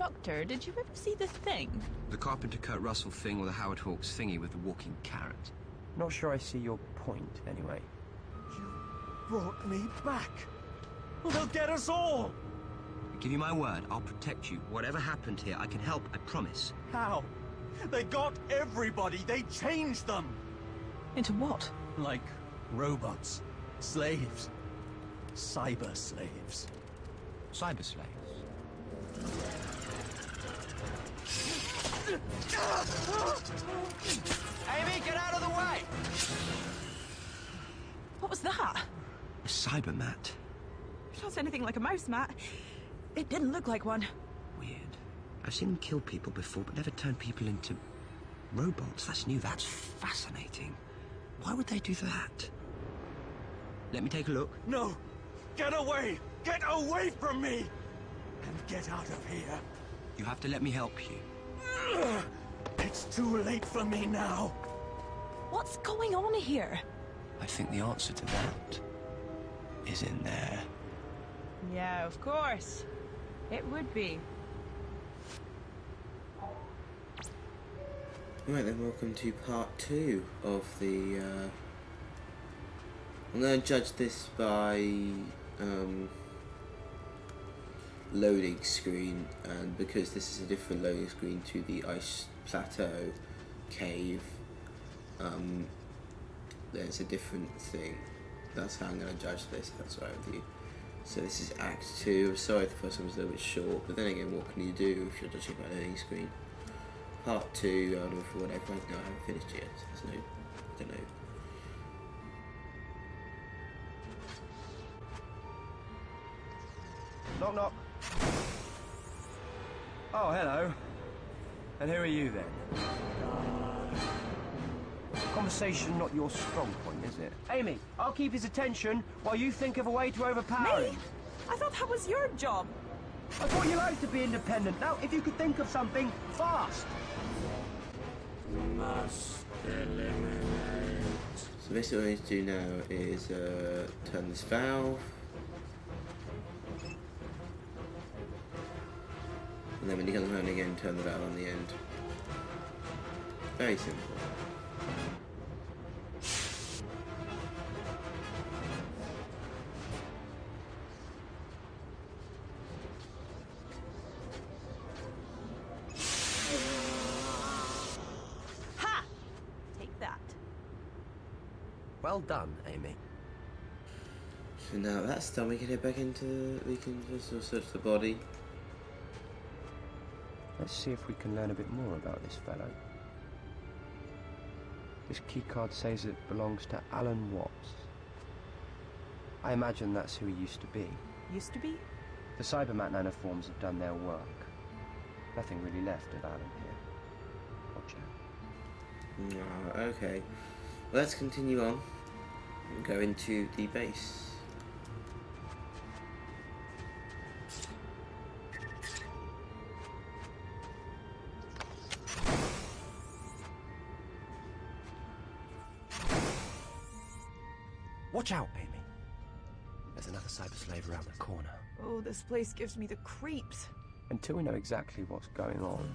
Doctor, did you ever see the thing? The Carpenter Kurt Russell thing or the Howard Hawks thingy with the walking carrot? Not sure I see your point, anyway. You brought me back. Well, they'll get us all. I give you my word, I'll protect you. Whatever happened here, I can help, I promise. How? They got everybody. They changed them. Into what? Like robots. Slaves. Cyber slaves. Cyber slaves. Amy, get out of the way! What was that? A cyber mat. It's not anything like a mouse mat. It didn't look like one. Weird. I've seen them kill people before, but never turn people into robots. That's new, that's fascinating. Why would they do that? Let me take a look. No! Get away! Get away from me! And get out of here. You have to let me help you. It's too late for me now. What's going on here? I think the answer to that is in there. Yeah, of course. It would be. Right then, welcome to part 2 of the, I'm going to judge this by, loading screen, and because this is a different loading screen to the ice plateau cave, there's a different thing. That's how I'm going to judge this, if that's all right with you. So this is Act 2. I'm sorry if the first one was a little bit short, but then again, what can you do if you're judging by loading screen? Part 2 out of whatever. No, I haven't finished yet. There's no, I don't know. Knock, knock. Oh, hello. And who are you then? Conversation not your strong point, is it? Amy, I'll keep his attention while you think of a way to overpower Me? him. I thought that was your job. I thought you liked to be independent. Now, if you could think of something fast. Must eliminate. So basically what I need to do now is turn this valve. And then when you come around again, turn the valve on the end. Very simple. Ha! Take that. Well done, Amy. So now that's done, we can head back into, we can just sort of search the body. Let's see if we can learn a bit more about this fellow. This keycard says it belongs to Alan Watts. I imagine that's who he used to be. Used to be? The Cybermat nanoforms have done their work. Nothing really left of Alan here. Watch out. Okay. Well, let's continue on and go into the base. Watch out, Amy. There's another cyber slave around the corner. Oh, this place gives me the creeps. Until we know exactly what's going on,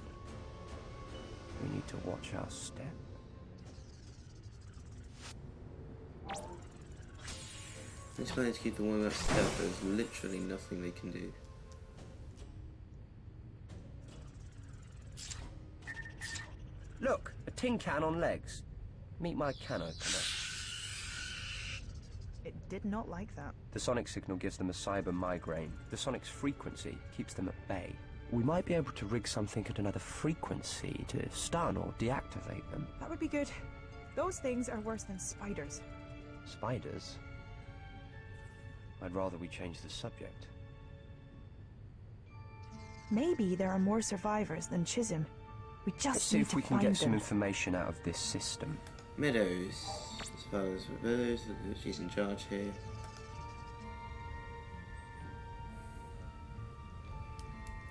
we need to watch our step. Let's manage to keep the warming up stealth. There's literally nothing they can do. Look, a tin can on legs. Meet my can opener. It did not like that. The sonic signal gives them a cyber migraine. The sonic's frequency keeps them at bay. We might be able to rig something at another frequency to stun or deactivate them. That would be good. Those things are worse than spiders. Spiders? I'd rather we change the subject. Maybe there are more survivors than Chisom. We just Let's see need if to we can find get some them. information out of this system. Meadows. As far as Meadows, she's in charge here.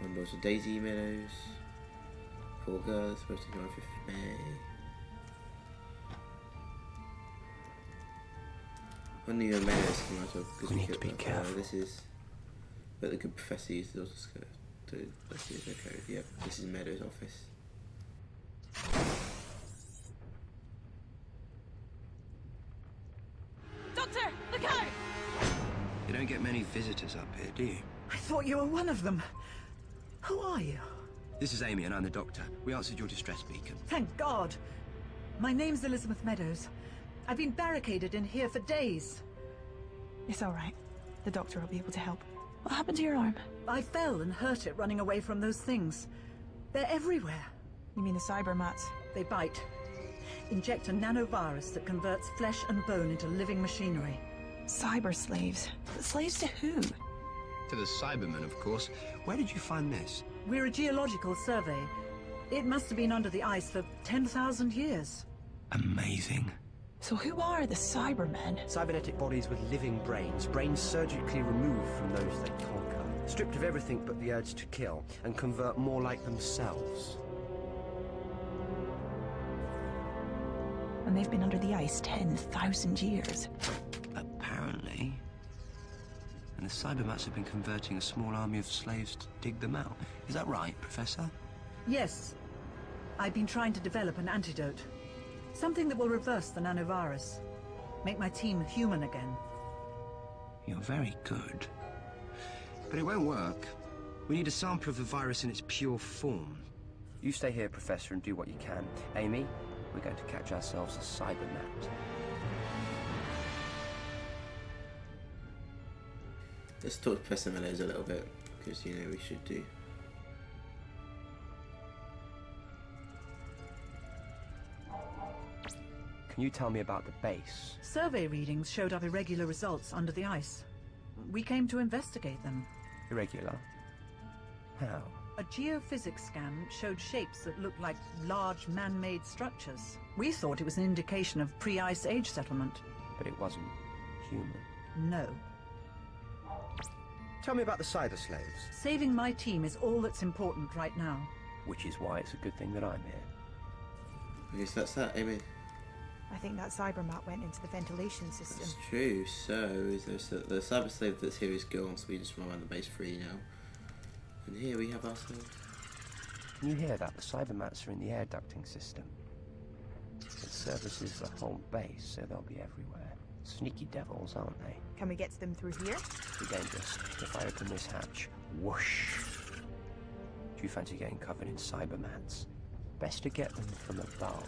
And also Daisy Meadows. Poor girl, supposed to go on 5th of May. I knew Meadows came out of because We need to be careful. This is. But the good professor uses autoscope. Let's see if they're code. Yep, this is Meadows' office. Doctor, look out! You don't get many visitors up here, do you? I thought you were one of them. Who are you? This is Amy and I'm the doctor. We answered your distress beacon. Thank God. My name's Elizabeth Meadows. I've been barricaded in here for days. It's all right. The doctor will be able to help. What happened to your arm? I fell and hurt it running away from those things. They're everywhere. You mean the cybermats? They bite. Inject a nanovirus that converts flesh and bone into living machinery. Cyber slaves. But slaves to who? To the Cybermen, of course. Where did you find this? We're a geological survey. It must have been under the ice for 10,000 years. Amazing. So who are the Cybermen? Cybernetic bodies with living brains, brains surgically removed from those they conquer, stripped of everything but the urge to kill, and convert more like themselves. And they've been under the ice 10,000 years. Apparently. And the Cybermats have been converting a small army of slaves to dig them out. Is that right, Professor? Yes. I've been trying to develop an antidote. Something that will reverse the nanovirus. Make my team human again. You're very good. But it won't work. We need a sample of the virus in its pure form. You stay here, Professor, and do what you can. Amy, we're going to catch ourselves a cybermat. Let's talk to Professor Meadows a little bit, because, you know, we should do. Can you tell me about the base? Survey readings showed up irregular results under the ice. We came to investigate them. Irregular? How? A geophysics scan showed shapes that looked like large man-made structures. We thought it was an indication of pre-ice age settlement. But it wasn't human. No. Tell me about the cyber slaves. Saving my team is all that's important right now. Which is why it's a good thing that I'm here. I guess that's that, Amy. I think that cybermat went into the ventilation system. That's true. So, is there the cyber slave that's here is gone, so we just run around the base free now. And here we have ourselves. Can you hear that? The cybermats are in the air ducting system. It services the whole base, so they'll be everywhere. Sneaky devils, aren't they? Can we get to them through here? Be dangerous. If I open this hatch, whoosh. Do you fancy getting covered in cybermats? Best to get them from above.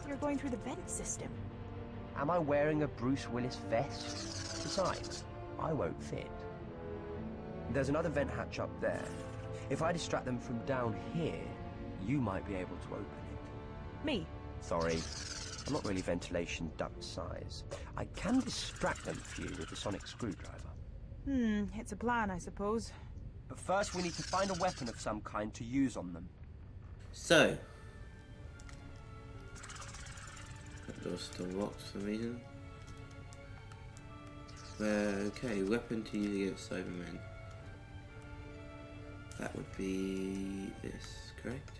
You're going through the vent system. Am I wearing a Bruce Willis vest? Besides, I won't fit. There's another vent hatch up there. If I distract them from down here, you might be able to open it. Me? Sorry, I'm not really ventilation duct size. I can distract them for you with the sonic screwdriver. It's a plan, I suppose. But first we need to find a weapon of some kind to use on them. So, that door's still locked for some reason. Okay, weapon to use against Cybermen. That would be this, correct?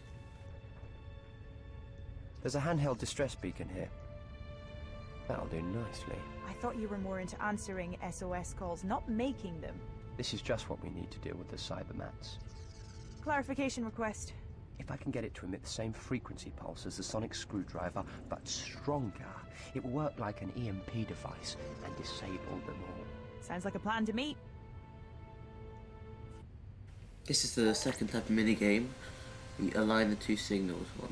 There's a handheld distress beacon here. That'll do nicely. I thought you were more into answering SOS calls, not making them. This is just what we need to deal with the cybermats. Clarification request. If I can get it to emit the same frequency pulse as the sonic screwdriver, but stronger, it will work like an EMP device and disable them all. Sounds like a plan to me. This is the second type of minigame. We align the two signals. One.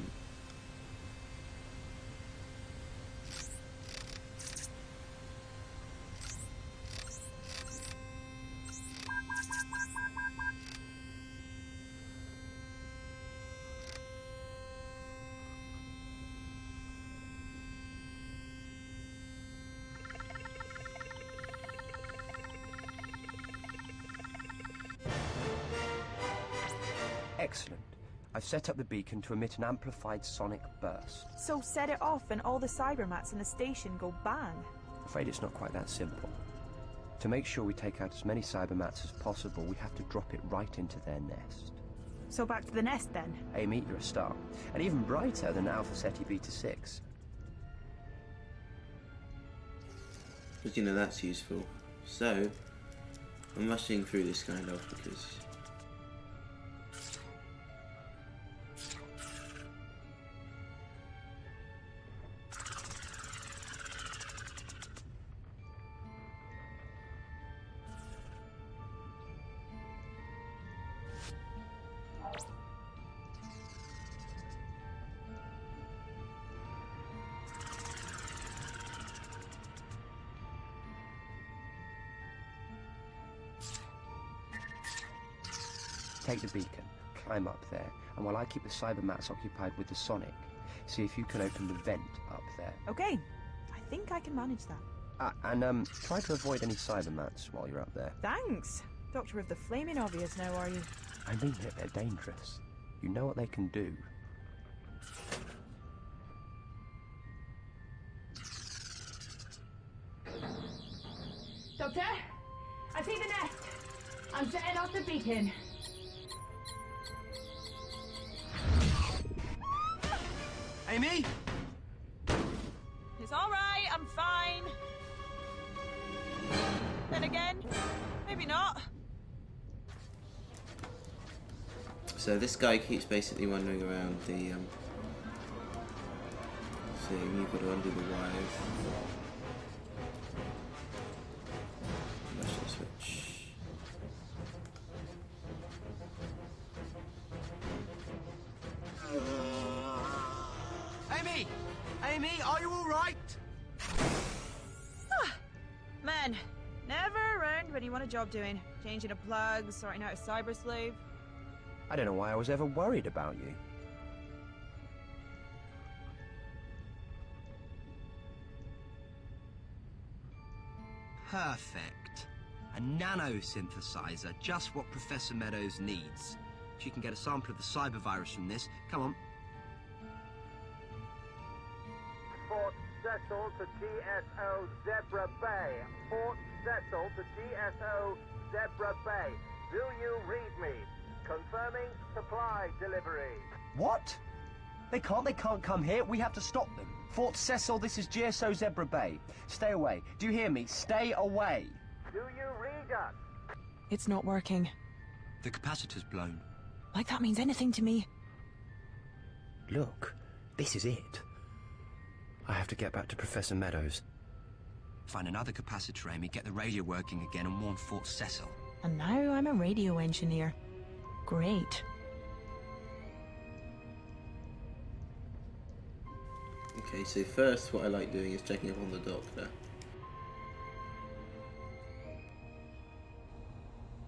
Excellent. I've set up the beacon to emit an amplified sonic burst. So set it off and all the cybermats in the station go bang. Afraid it's not quite that simple. To make sure we take out as many cybermats as possible, we have to drop it right into their nest. So back to the nest then. Amy, you're a star. And even brighter than Alpha Ceti Beta 6. But you know, that's useful. So, I'm rushing through this kind of because Take the beacon, climb up there, and while I keep the cybermats occupied with the sonic, see if you can open the vent up there. Okay, I think I can manage that. And try to avoid any cybermats while you're up there. Thanks. Doctor of the Flaming Obvious now, are you? I mean it, they're dangerous. You know what they can do. Doctor, I see the nest. I'm setting off the beacon. Amy? It's all right, I'm fine. Then again, maybe not. So this guy keeps basically wandering around the thing. You've got to undo the wires. Mash the switch. Amy! Amy, are you alright? Man, never around when you want a job doing. Changing a plug, sorting out a cyber slave. I don't know why I was ever worried about you. Perfect. A nanosynthesizer, just what Professor Meadows needs. She can get a sample of the cyber virus from this. Come on. Fort Cecil to GSO Zebra Bay. Fort Cecil to GSO Zebra Bay. Do you read me? Confirming supply delivery. What? They can't come here. We have to stop them. Fort Cecil, this is GSO Zebra Bay. Stay away. Do you hear me? Stay away. Do you read us? It's not working. The capacitor's blown. Like that means anything to me. Look, this is it. I have to get back to Professor Meadows. Find another capacitor, Amy, get the radio working again and warn Fort Cecil. And now I'm a radio engineer. Great. Okay, so first what I like doing is checking up on the doctor.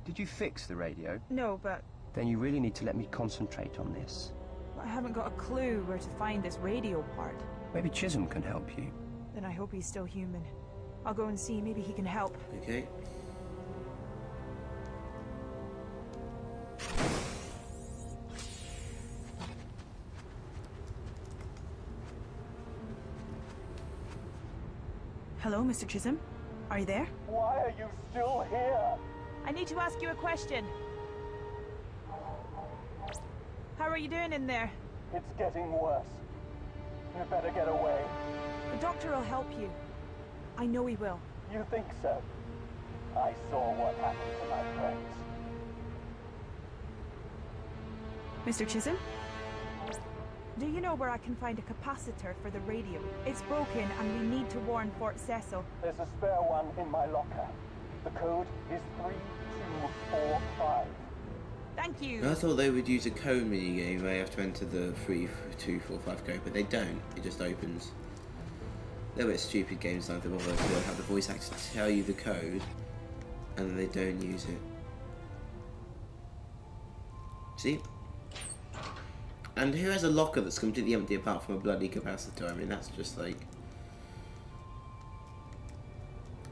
Did you fix the radio? No, but Then you really need to let me concentrate on this. I haven't got a clue where to find this radio part. Maybe Chisom can help you. Then I hope he's still human. I'll go and see, maybe he can help. Okay. Hello, Mr. Chisom? Are you there? Why are you still here? I need to ask you a question. How are you doing in there? It's getting worse. You better get away. The doctor will help you. I know he will. You think so? I saw what happened to my friends. Mr. Chisom? Do you know where I can find a capacitor for the radio? It's broken and we need to warn Fort Cecil. There's a spare one in my locker. The code is 3245. Thank you. I thought they would use a code minigame where you have to enter the 3245 code, but they don't. It just opens. A little bit stupid games like the bother to have the voice actor tell you the code, and then they don't use it. See? And who has a locker that's completely empty apart from a bloody capacitor? I mean, that's just like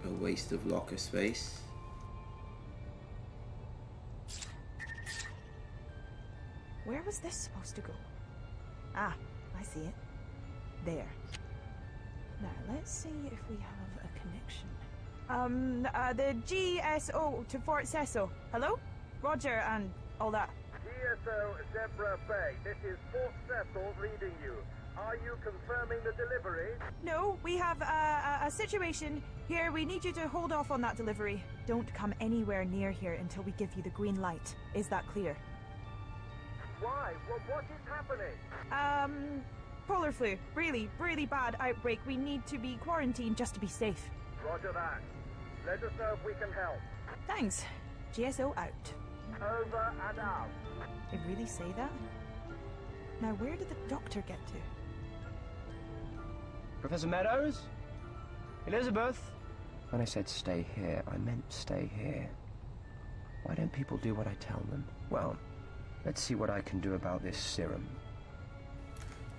a waste of locker space. Where was this supposed to go? Ah, I see it. There. Now, let's see if we have a connection. The GSO to Fort Cecil. Hello? Roger, and all that. GSO Zebra Bay, this is Fort Cecil reading you. Are you confirming the delivery? No, we have a situation here. We need you to hold off on that delivery. Don't come anywhere near here until we give you the green light. Is that clear? Why? What is happening? Polar flu. Really, really bad outbreak. We need to be quarantined just to be safe. Roger that. Let us know if we can help. Thanks. GSO out. Over and out. They really say that? Now, where did the doctor get to? Professor Meadows? Elizabeth? When I said stay here, I meant stay here. Why don't people do what I tell them? Well, Let's see what I can do about this serum.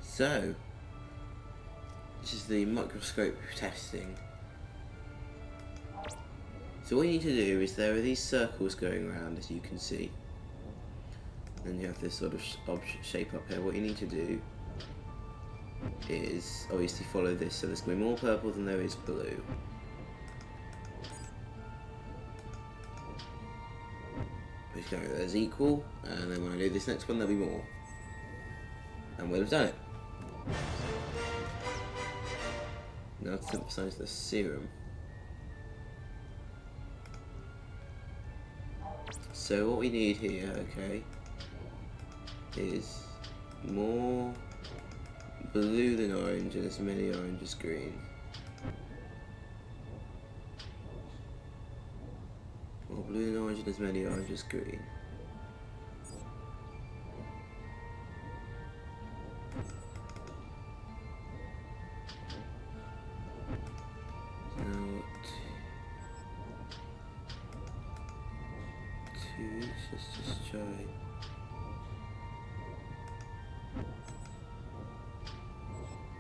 So, this is the microscope testing. So what you need to do is there are these circles going around, as you can see. Then you have this sort of shape up here. What you need to do is obviously follow this. So there's going to be more purple than there is blue. Just go, there's equal, and then when I do this next one, there'll be more. And we'll have done it. Now to synthesize the serum. So what we need here, okay, is more blue than orange and as many orange as green. More blue than orange and as many orange as green. Let's just try.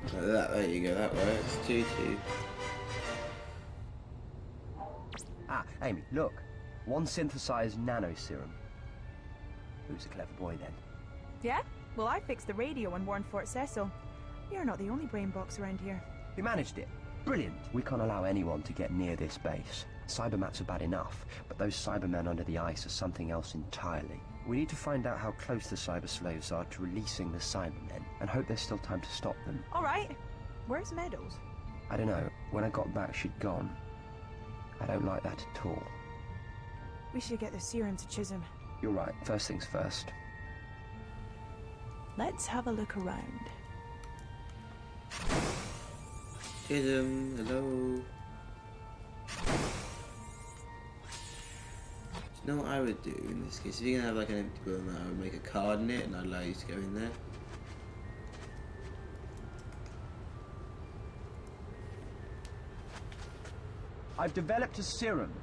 Like that, there you go, that works. 2, 2. Ah, Amy, look. One synthesized nano serum. Who's a clever boy then? Yeah? Well, I fixed the radio and warned Fort Cecil. You're not the only brain box around here. We managed it. Brilliant. We can't allow anyone to get near this base. Cybermats are bad enough, but those Cybermen under the ice are something else entirely. We need to find out how close the cyber slaves are to releasing the Cybermen, and hope there's still time to stop them. Alright. Where's Meadows? I don't know. When I got back, she'd gone. I don't like that at all. We should get the serum to Chisom. You're right. First things first. Let's have a look around. Chisom, hello. You know what I would do in this case? If you're gonna have like an empty building, I would make a card in it and I'd allow you to go in there. I've developed a serum.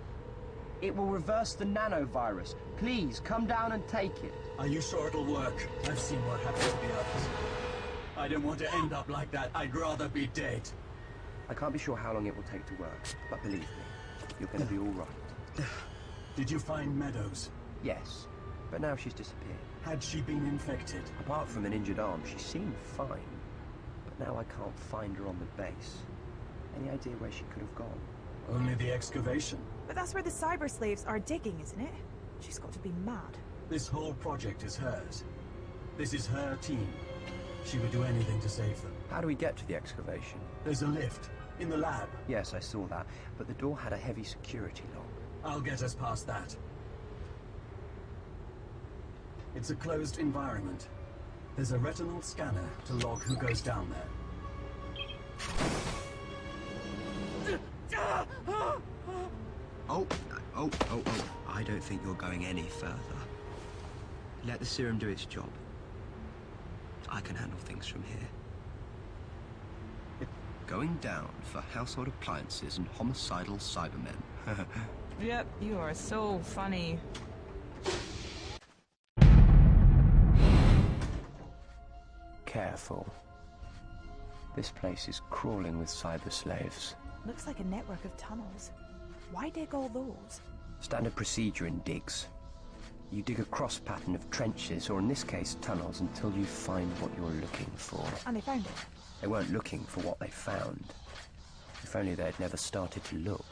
It will reverse the nanovirus. Please, come down and take it. Are you sure it'll work? I've seen what happened to the others. I don't want to end up like that. I'd rather be dead. I can't be sure how long it will take to work, but believe me, you're going to be all right. Did you find Meadows? Yes, but now she's disappeared. Had she been infected? Apart from an injured arm, she seemed fine. But now I can't find her on the base. Any idea where she could have gone? Only the excavation. But that's where the cyber slaves are digging, isn't it? She's got to be mad. This whole project is hers. This is her team. She would do anything to save them. How do we get to the excavation? There's a lift in the lab. Yes, I saw that, but the door had a heavy security lock. I'll get us past that. It's a closed environment. There's a retinal scanner to log who goes down there. Oh, I don't think you're going any further. Let the serum do its job. I can handle things from here. Going down for household appliances and homicidal Cybermen. Yep, you are so funny. Careful. This place is crawling with cyber slaves. Looks like a network of tunnels. Why dig all those? Standard procedure in digs. You dig a cross pattern of trenches, or in this case, tunnels, until you find what you're looking for. And they found it. They weren't looking for what they found. If only they'd never started to look.